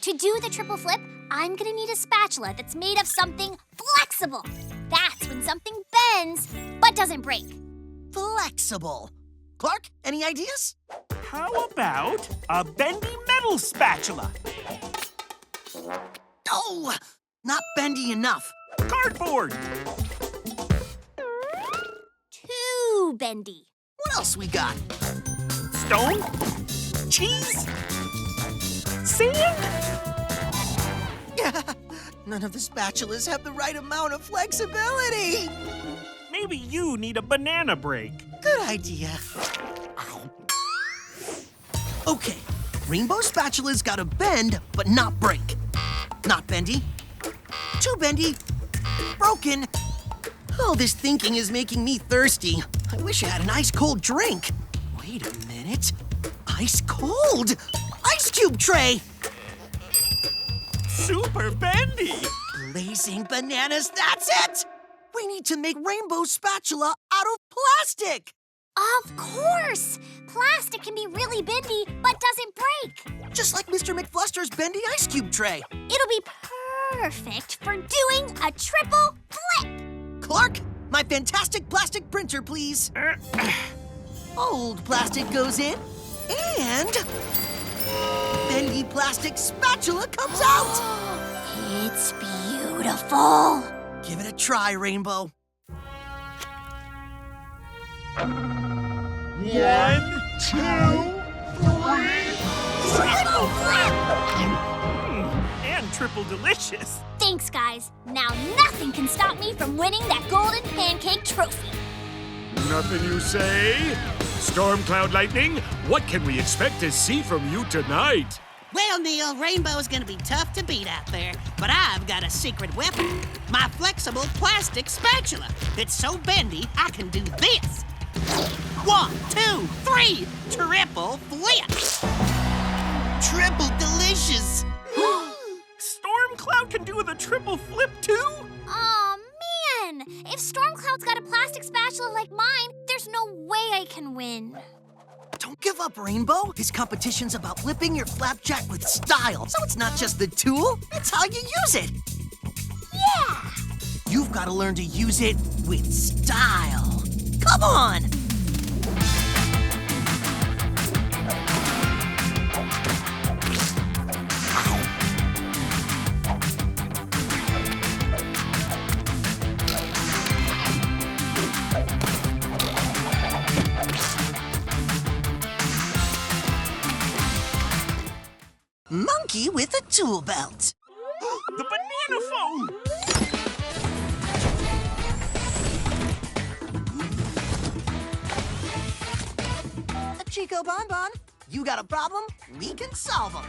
To do the triple flip, I'm gonna need a spatula that's made of something flexible. That's when something bends but doesn't break. Flexible. Clark, any ideas? How about a bendy metal spatula? No, not bendy enough. Cardboard. Too bendy. What else we got? Stone? Cheese? Sand? None of the spatulas have the right amount of flexibility. Maybe you need a banana break. Good idea. Okay, rainbow spatula's gotta bend, but not break. Not bendy. Too bendy. Broken. Oh, this thinking is making me thirsty. I wish I had an ice-cold drink. Wait a minute. Ice cold! Ice cube tray! Super bendy. Blazing bananas, that's it! We need to make rainbow spatula out of plastic! Of course! Plastic can be really bendy but doesn't break. Just like Mr. McFluster's bendy ice cube tray. It'll be perfect for doing a triple flip. Clark, my fantastic plastic printer, please. Old plastic goes in, and bendy plastic spatula comes out. It's beautiful. Give it a try, Rainbow. 1, 2, 3. Triple flip! And triple delicious. Thanks, guys. Now nothing can stop me from winning that golden pancake trophy. Nothing you say? Storm Cloud Lightning, what can we expect to see from you tonight? Well, Neil, Rainbow's gonna be tough to beat out there, but I've got a secret weapon. My flexible plastic spatula. It's so bendy, I can do this. 1, 2, 3, triple flip. Triple delicious. Storm Cloud can do the triple flip too? Aw, man! If Storm Cloud's got a plastic spatula like mine, there's no way I can win. Don't give up, Rainbow. This competition's about flipping your flapjack with style. So it's not just the tool, it's how you use it. Yeah! You've got to learn to use it with style. Come on! Monkey with a tool belt. The banana phone! Chico Bon Bon, you got a problem? We can solve them.